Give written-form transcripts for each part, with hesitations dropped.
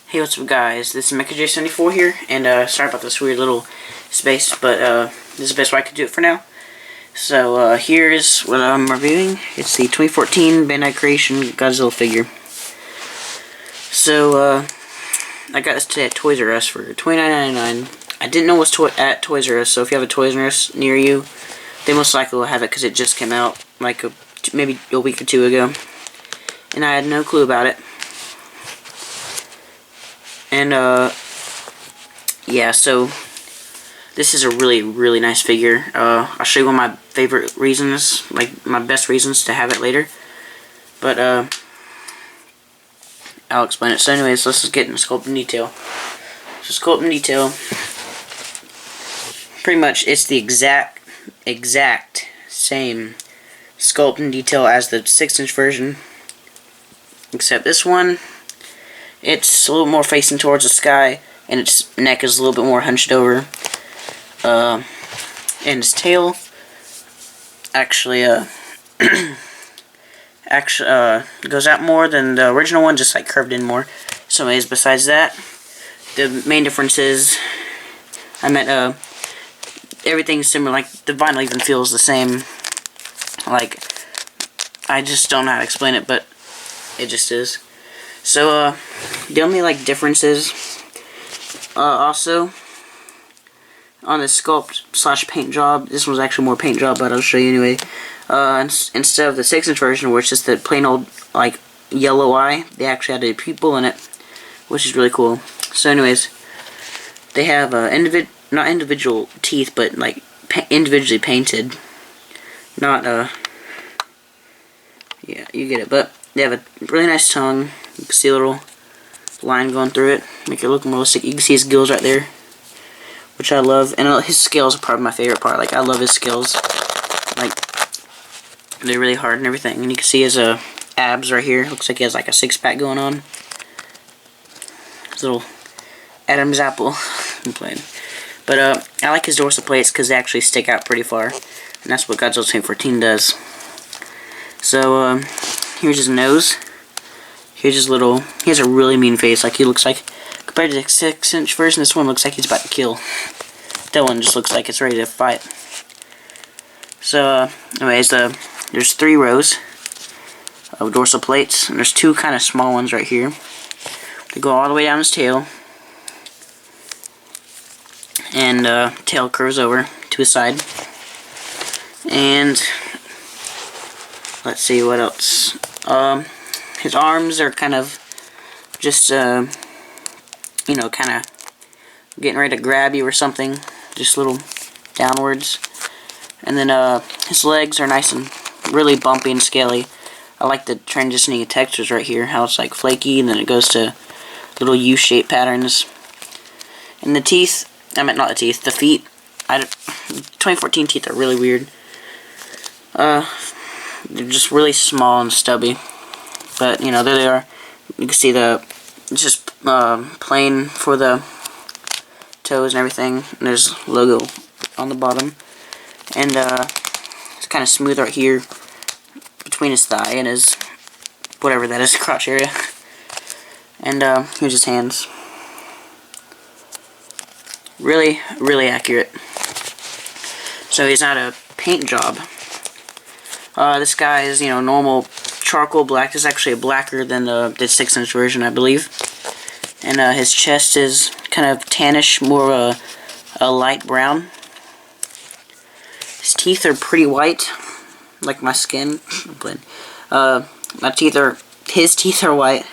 Hey, what's up guys, this is MechaJ74 here, and sorry about this weird little space, but this is the best way I could do it for now. So here's what I'm reviewing. It's the 2014 Bandai Creation Godzilla figure. So I got this today at Toys R Us for $29.99. I didn't know it was at Toys R Us, so if you have a Toys R Us near you, they most likely will have it because it just came out like maybe a week or two ago. And I had no clue about it. And, yeah, so, this is a really nice figure. I'll show you one of my favorite reasons, like, my best reasons to have it later. But, I'll explain it. So anyways, let's just get into sculpt and detail. So, sculpt and detail, pretty much, it's the exact same sculpt and detail as the 6-inch version. Except this one, it's a little more facing towards the sky, and its neck is a little bit more hunched over. And its tail actually goes out more than the original one, just like curved in more. So anyways, besides that, the main difference is, everything's similar. Like the vinyl even feels the same. Like, I just don't know how to explain it, but it just is. So, the only, like, differences, also, on the sculpt / paint job, this one's actually more paint job, but I'll show you anyway. Instead of the 6-inch version, where it's just the plain old, like, yellow eye, they actually added a pupil in it, which is really cool. So, anyways, they have, not individual teeth, but, like, individually painted. Not, yeah, you get it, but they have a really nice tongue. You can see a little line going through it, make it look more realistic. You can see his gills right there, which I love, and his scales are probably my favorite part. Like, I love his scales. Like, they're really hard and everything. And you can see his abs right here. Looks like he has like a 6-pack going on. His little Adam's apple. I'm playing. But I like his dorsal plates because they actually stick out pretty far, and that's what Godzilla 2014 does. So here's his nose. Here's his little, he has a really mean face. Like, he looks like, compared to the 6-inch version, this one looks like he's about to kill. That one just looks like it's ready to fight. So, anyways, there's 3 rows of dorsal plates, and there's 2 kind of small ones right here. They go all the way down his tail, and tail curves over to his side. And let's see what else. His arms are kind of just, you know, kind of getting ready to grab you or something. Just a little downwards. And then, his legs are nice and really bumpy and scaly. I like the transitioning of textures right here. How it's like flaky, and then it goes to little U-shaped patterns. And the teeth, not the teeth, the feet. 2014 teeth are really weird. They're just really small and stubby. But, you know, there they are. You can see it's just plain for the toes and everything. And there's logo on the bottom. And it's kind of smooth right here between his thigh and his, whatever that is, crotch area. And here's his hands. Really accurate. So he's not a paint job. This guy is, you know, normal charcoal black. This is actually blacker than the 6-inch version, I believe. And his chest is kind of tannish, more of a light brown. His teeth are pretty white, like my skin. His teeth are white,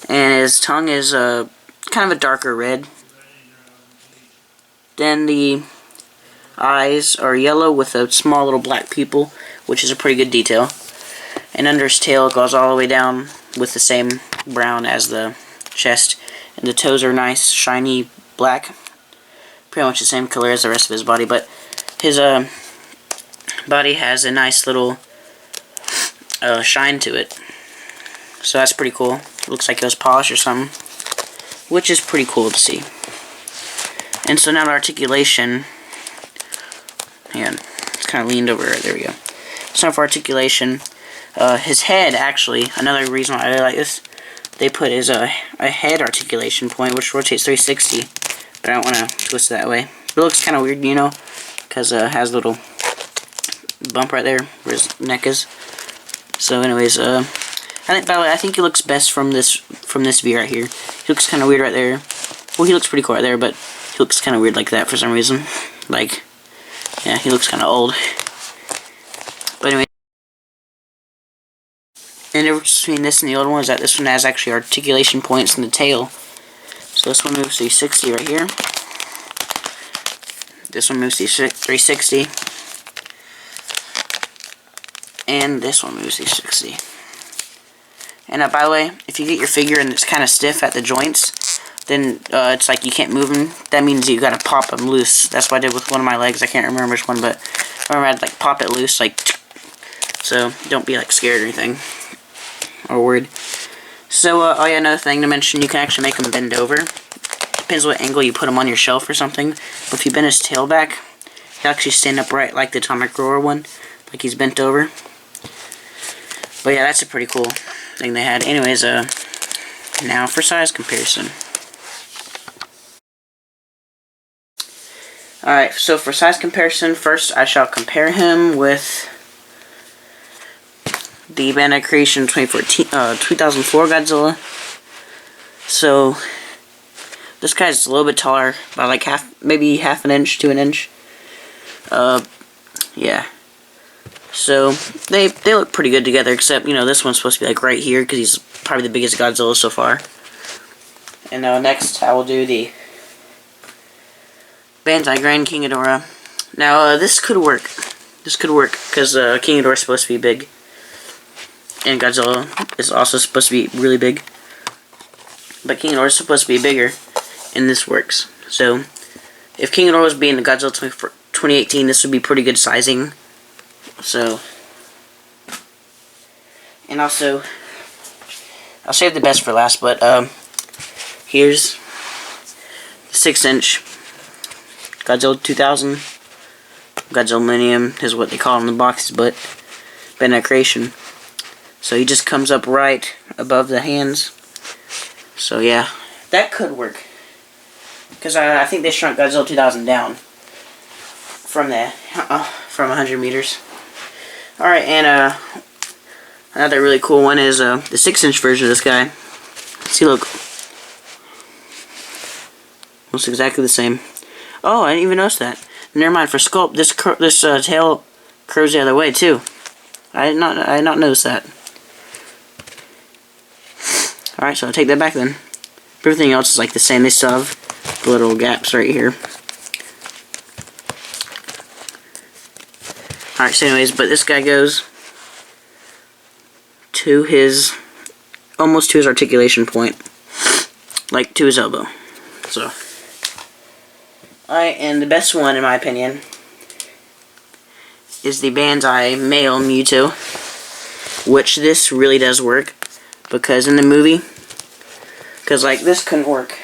and his tongue is kind of a darker red. Then the eyes are yellow with a small little black pupil, which is a pretty good detail. And under his tail, it goes all the way down with the same brown as the chest. And the toes are nice, shiny black. Pretty much the same color as the rest of his body. But his body has a nice little shine to it. So that's pretty cool. It looks like it was polished or something, which is pretty cool to see. And so now the articulation. Hang on. It's kind of leaned over. There we go. So now for articulation. His head, actually, another reason why I really like this, they put is a head articulation point, which rotates 360. But I don't want to twist it that way. It looks kind of weird, you know, because it has a little bump right there where his neck is. So, anyways, I think, by the way, I think he looks best from this view right here. He looks kind of weird right there. Well, he looks pretty cool right there, but he looks kind of weird like that for some reason. Like, yeah, he looks kind of old. But anyway, and the difference between this and the old one is that this one has actually articulation points in the tail. So this one moves 360 right here. This one moves 360. And this one moves 360. And by the way, if you get your figure and it's kind of stiff at the joints, then it's like you can't move them. That means you gotta pop them loose. That's what I did with one of my legs. I can't remember which one, but I remember I had to like pop it loose, like. So don't be like scared or anything, or worried. So oh yeah, another thing to mention, you can actually make them bend over. Depends what angle you put him on your shelf or something. But if you bend his tail back, he'll actually stand upright like the Atomic Roar one, like he's bent over. But yeah, that's a pretty cool thing they had. Anyways, now for size comparison. Alright, so for size comparison, first I shall compare him with the Bandai Creation 2004 Godzilla. So this guy's a little bit taller by like maybe half an inch to an inch. Yeah. So they look pretty good together, except, you know, this one's supposed to be like right here because he's probably the biggest Godzilla so far. And next I will do the Bandai Grand King Ghidorah. Now this could work. This could work because King Ghidorah is supposed to be big, and Godzilla is also supposed to be really big. But King Ghidorah is supposed to be bigger, and this works. So if King Ghidorah was being the Godzilla 2018, this would be pretty good sizing. So, and also, I'll save the best for last, but here's the 6-inch Godzilla 2000. Godzilla Millennium is what they call it in the boxes, but Bandai Creation. So he just comes up right above the hands. So yeah, that could work. Because I think they shrunk Godzilla 2000 down from 100 meters. Alright, and another really cool one is the 6-inch version of this guy. See, look. Looks exactly the same. Oh, I didn't even notice that. Never mind, for sculpt, this tail curves the other way too. I did not notice that. Alright, so I'll take that back then. Everything else is like the same. They still have the little gaps right here. Alright, so anyways, but this guy goes to his, almost to his articulation point. Like, to his elbow. So. Alright, and the best one, in my opinion, is the Bandai male Mewtwo. Which this really does work. Because in the movie, because like this couldn't work.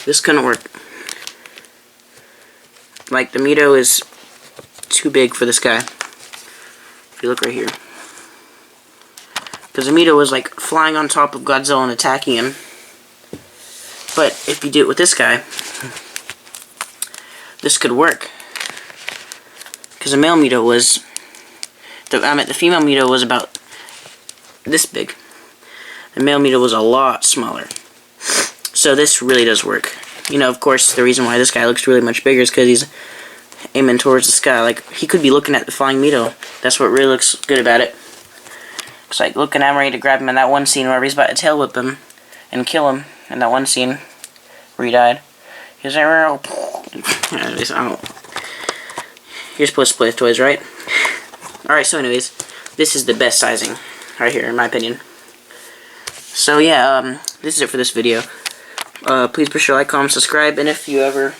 This couldn't work. Like the Mewtwo is too big for this guy. If you look right here. Because the Mewtwo was like flying on top of Godzilla and attacking him. But if you do it with this guy, this could work. Because the male Mewtwo was, the female Mewtwo was about this big. The male Mewtwo was a lot smaller. So this really does work. You know, of course, the reason why this guy looks really much bigger is because he's aiming towards the sky. Like, he could be looking at the flying Mewtwo. That's what really looks good about it. It's like looking at him ready to grab him in that one scene where he's about to tail whip him and kill him. In that one scene where he died. He's like, you're supposed to play with toys, right? Alright, so anyways, this is the best sizing right here, in my opinion. So yeah, this is it for this video. Please be sure to like, comment, subscribe, and if you ever...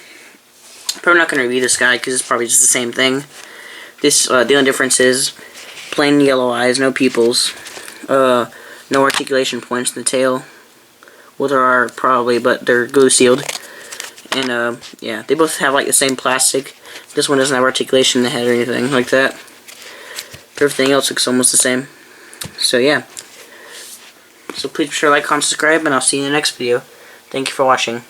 I'm probably not going to review this guy, because it's probably just the same thing. This, the only difference is plain yellow eyes, no pupils, no articulation points in the tail. Well, there are probably, but they're glue sealed. And, yeah, they both have, like, the same plastic. This one doesn't have articulation in the head or anything like that. But everything else looks almost the same. So, yeah. So please be sure to like, comment, subscribe, and I'll see you in the next video. Thank you for watching.